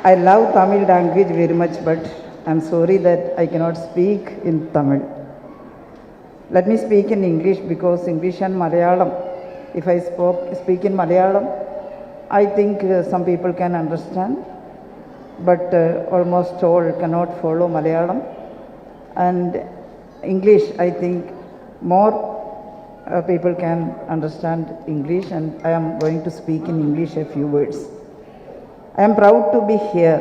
I love Tamil language very much, but I'm sorry that I cannot speak in Tamil. Let me speak in English because English and Malayalam, if I speak in Malayalam, I think some people can understand, but almost all cannot follow Malayalam. And English, I think more people can understand English, and I am going to speak in English a few words. I am proud to be here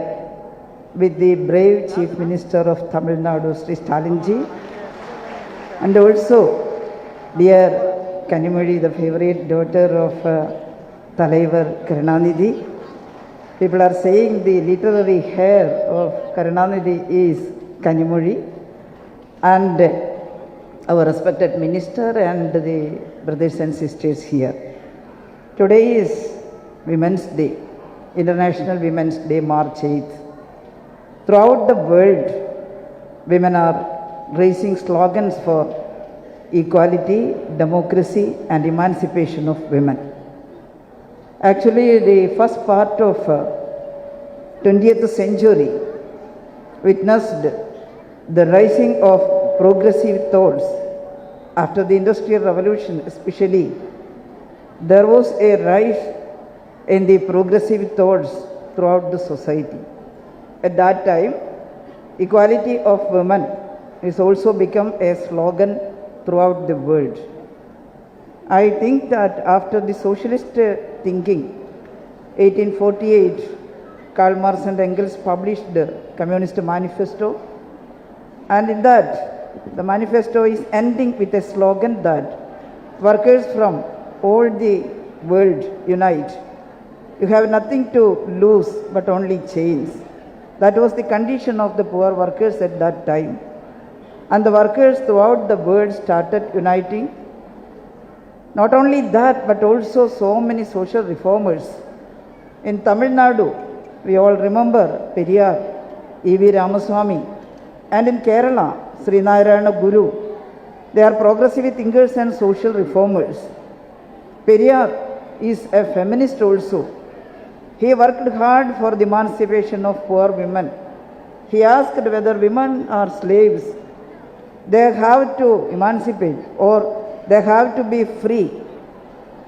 with the brave Chief Minister of Tamil Nadu, Sri Stalinji, and also dear Kanimozhi, the favorite daughter of Thalaivar Karunanidhi. People are saying the literary heir of Karunanidhi is Kanimozhi, and our respected minister and the brothers and sisters here. Today is Women's Day, International Women's Day, March 8th. Throughout the world, women are raising slogans for equality, democracy, and emancipation of women. Actually, the first part of 20th century witnessed the rising of progressive thoughts. After the Industrial Revolution especially, there was a rise in the progressive thoughts throughout the society. At that time, equality of women has also become a slogan throughout the world. I think that after the socialist thinking, 1848, Karl Marx and Engels published the Communist Manifesto, and in that, the manifesto is ending with a slogan that workers from all the world unite. You have nothing to lose but only chains. That was the condition of the poor workers at that time. And the workers throughout the world started uniting. Not only that, but also so many social reformers. In Tamil Nadu, we all remember Periyar, E.V. Ramaswamy, and in Kerala, Sri Narayana Guru. They are progressive thinkers and social reformers. Periyar is a feminist also. He worked hard for the emancipation of poor women. He asked whether women are slaves. They have to emancipate or they have to be free.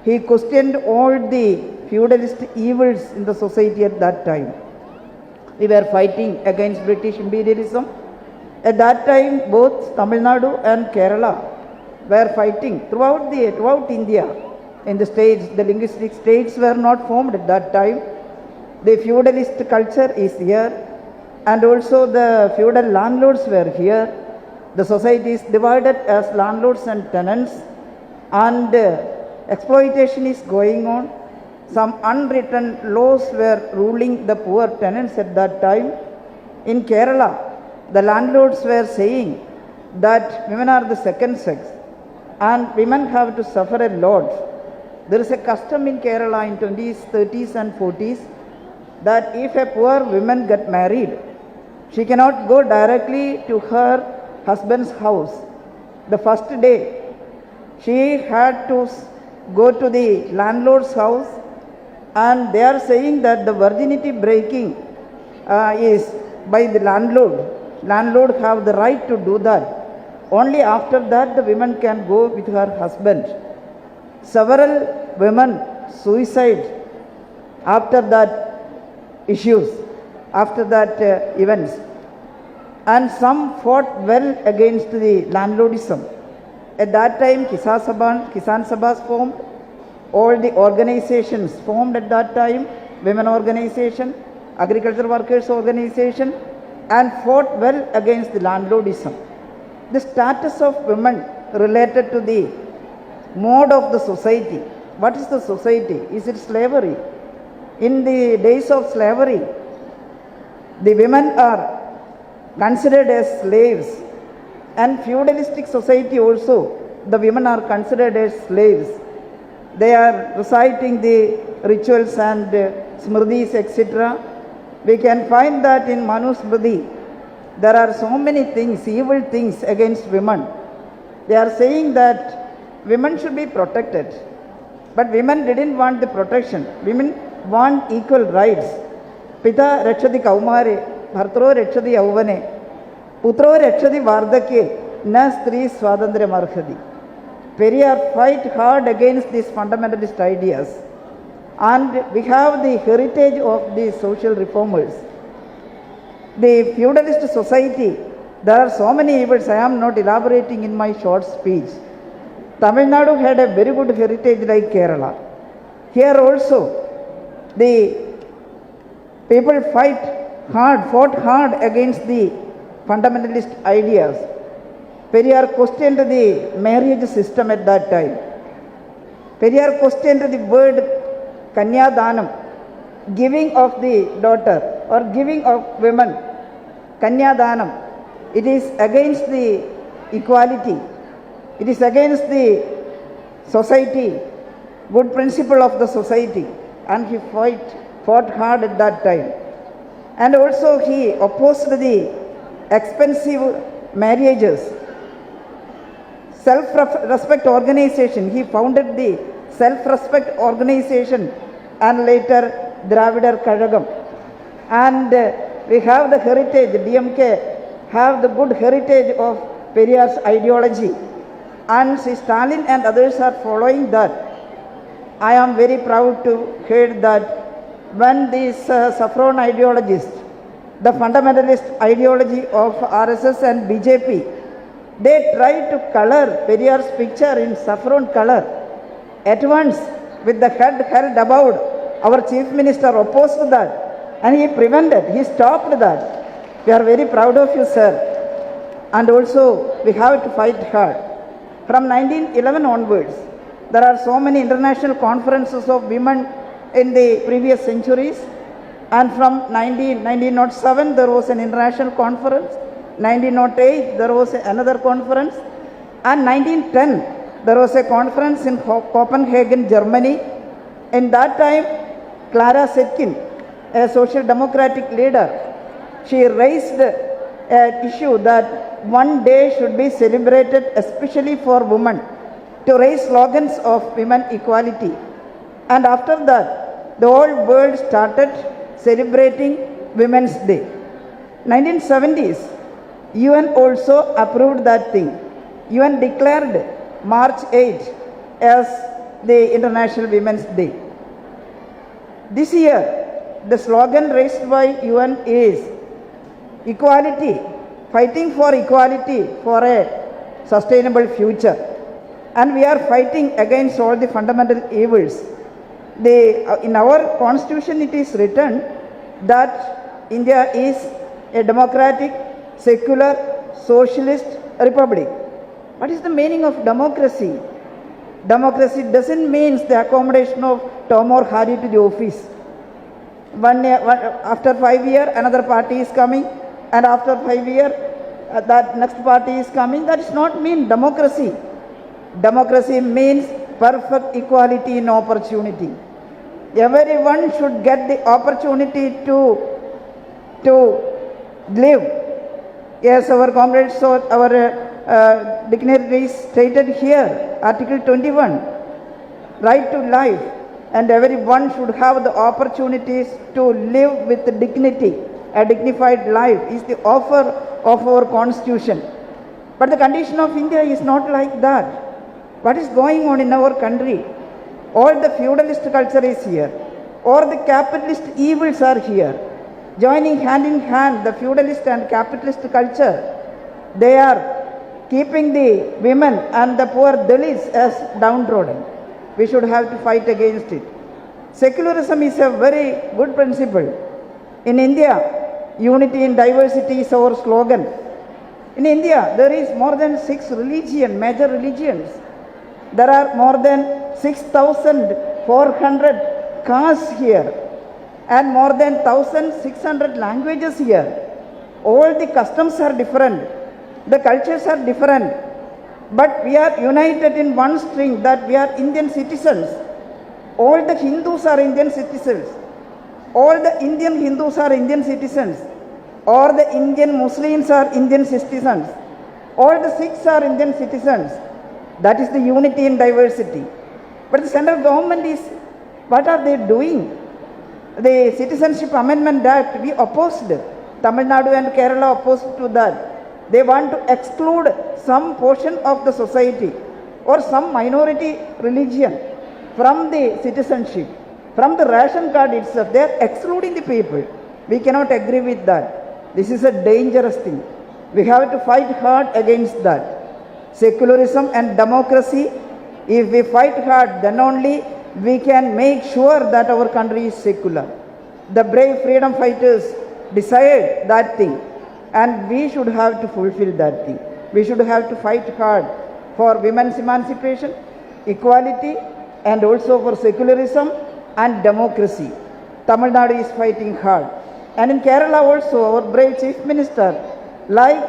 He questioned all the feudalist evils in the society at that time. We were fighting against British imperialism. At that time, both Tamil Nadu and Kerala were fighting throughout India. In the states, the linguistic states were not formed at that time. The feudalist culture is here, and also the feudal landlords were here. The society is divided as landlords and tenants, and exploitation is going on. Some unwritten laws were ruling the poor tenants at that time. In Kerala, the landlords were saying that women are the second sex and women have to suffer a lot. There is a custom in Kerala in 20s, 30s and 40s that if a poor woman get married, she cannot go directly to her husband's house. The first day, she had to go to the landlord's house, and they are saying that the virginity breaking is by the landlord. Landlord have the right to do that. Only after that the women can go with her husband. Several women suicide after that issues, after that events, and some fought well against the landlordism. At that time, Kisan Sabhas formed, all the organizations formed at that time, women organization, agriculture workers organization, and fought well against the landlordism. The status of women related to the mode of the society. What is the society? Is it slavery? In the days of slavery, the women are considered as slaves, and feudalistic society also, the women are considered as slaves. They are reciting the rituals and smridis, etc. We can find that in Manu Smriti, there are so many things, evil things against women. They are saying that women should be protected. But women didn't want the protection. Women want equal rights. पिता रक्षति कौमारे, भर्तरो रक्षति यौवने, पुत्रो रक्षति वार्धक्ये, न स्त्री स्वातन्त्र्यमर्हति. Periyar fight hard against these fundamentalist ideas, and we have the heritage of the social reformers. The feudalist society, there are so many evils, I am not elaborating in my short speech. Tamil Nadu had a very good heritage like Kerala. Here also, the people fought hard against the fundamentalist ideas. Periyar questioned the marriage system at that time. Periyar questioned the word Kanyadanam, giving of the daughter or giving of women. Kanyadanam. It is against the equality. It is against the society, good principle of the society. And he fought hard at that time. And also he opposed the expensive marriages. Self-respect organization, he founded the self-respect organization and later Dravidar Kazhagam. And we have the heritage, DMK have the good heritage of Periyar's ideology, and Stalin and others are following that. I am very proud to hear that when these saffron ideologists, the fundamentalist ideology of RSS and BJP, they try to color Periyar's picture in saffron color. At once, with the head held above, our chief minister opposed that, and he prevented, he stopped that. We are very proud of you, sir. And also, we have to fight hard. From 1911 onwards, there are so many international conferences of women in the previous centuries. And from 1907, there was an international conference. 1908, there was another conference. And 1910, there was a conference in Copenhagen, Germany. In that time, Clara Zetkin, a social democratic leader, she raised an issue that one day should be celebrated especially for women, to raise slogans of women equality. And after that, the whole world started celebrating Women's Day. 1970s, UN also approved that thing. UN declared March 8 as the International Women's Day. This year, the slogan raised by UN is equality, fighting for equality for a sustainable future. And we are fighting against all the fundamental evils. In our constitution, it is written that India is a democratic, secular, socialist republic. What is the meaning of democracy? Democracy doesn't mean the accommodation of Tom or Harry to the office. After 5 years, another party is coming, and after 5 years, that next party is coming. That does not mean democracy. Democracy means perfect equality in opportunity. Everyone should get the opportunity to live. Yes, our comrades, so our dignitaries stated here, Article 21, right to life, and everyone should have the opportunities to live with dignity. A dignified life is the offer of our constitution. But the condition of India is not like that. What is going on in our country? All the feudalist culture is here. All the capitalist evils are here. Joining hand in hand, the feudalist and capitalist culture, they are keeping the women and the poor Dalits as downtrodden. We should have to fight against it. Secularism is a very good principle. In India, unity in diversity is our slogan. In India, there is more than 6 major religions. There are more than 6,400 castes here, and more than 1,600 languages here. All the customs are different, the cultures are different, but we are united in one string, that we are Indian citizens. All the Hindus are Indian citizens. All the Indian Hindus are Indian citizens. All the Indian Muslims are Indian citizens. All the Sikhs are Indian citizens. That is the unity in diversity. But the central government is, what are they doing? The Citizenship Amendment Act, we opposed. Tamil Nadu and Kerala opposed to that. They want to exclude some portion of the society or some minority religion from the citizenship, from the ration card itself. They are excluding the people. We cannot agree with that. This is a dangerous thing. We have to fight hard against that. Secularism and democracy, if we fight hard, then only we can make sure that our country is secular. The brave freedom fighters desired that thing, and we should have to fulfill that thing. We should have to fight hard for women's emancipation, equality, and also for secularism and democracy. Tamil Nadu is fighting hard. And in Kerala also, our brave chief minister, like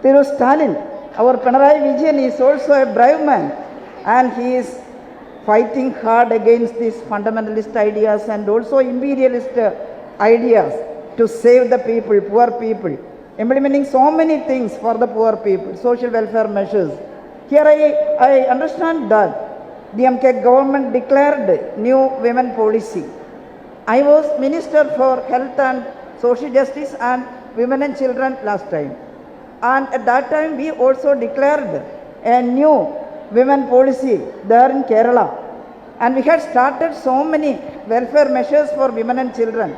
Thiru Stalin, our Pinarayi Vijayan is also a brave man, and he is fighting hard against these fundamentalist ideas and also imperialist ideas to save the people, poor people, implementing so many things for the poor people, social welfare measures. Here I understand that the MK government declared new women policy. I was Minister for Health and Social Justice and Women and Children last time. And at that time we also declared a new women policy there in Kerala. And we had started so many welfare measures for women and children.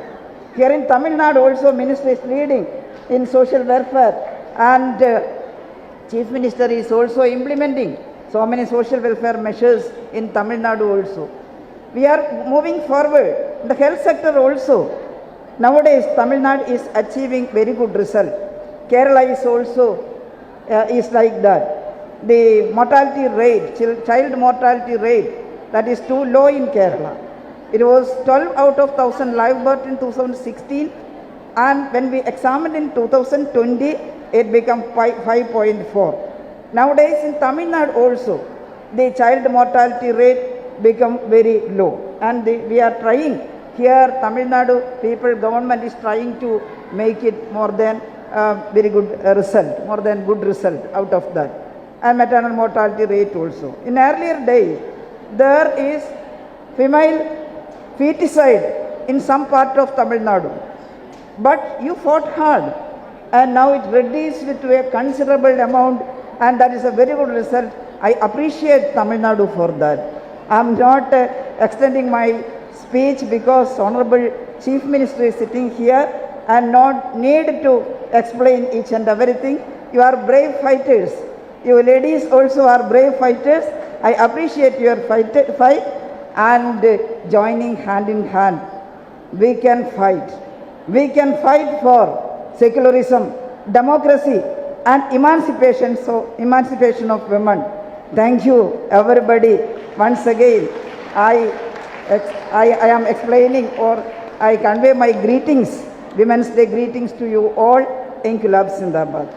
Here in Tamil Nadu also Minister is leading in social welfare, and Chief Minister is also implementing so many social welfare measures in Tamil Nadu also. We are moving forward. In the health sector also, nowadays Tamil Nadu is achieving very good result. Kerala is also is like that. The mortality rate, child mortality rate, that is too low in Kerala. It was 12 out of 1000 live birth in 2016, and when we examined in 2020, it became 5.4. Nowadays in Tamil Nadu also, the child mortality rate become very low, and we are trying here. Tamil Nadu people, government is trying to make it more than very good result, more than good result out of that. And maternal mortality rate also. In earlier days, there is female feticide in some part of Tamil Nadu, but you fought hard, and now it reduced to a considerable amount, and that is a very good result. I appreciate Tamil Nadu for that. I am not extending my speech because Honorable Chief Minister is sitting here and not need to explain each and everything. You are brave fighters. You ladies also are brave fighters. I appreciate your fight, and joining hand in hand, we can fight. We can fight for secularism, democracy, and emancipation. So emancipation of women. Thank you, everybody. Once again, I am explaining, or I convey my greetings, Women's Day greetings to you all. Inquilab Zindabad.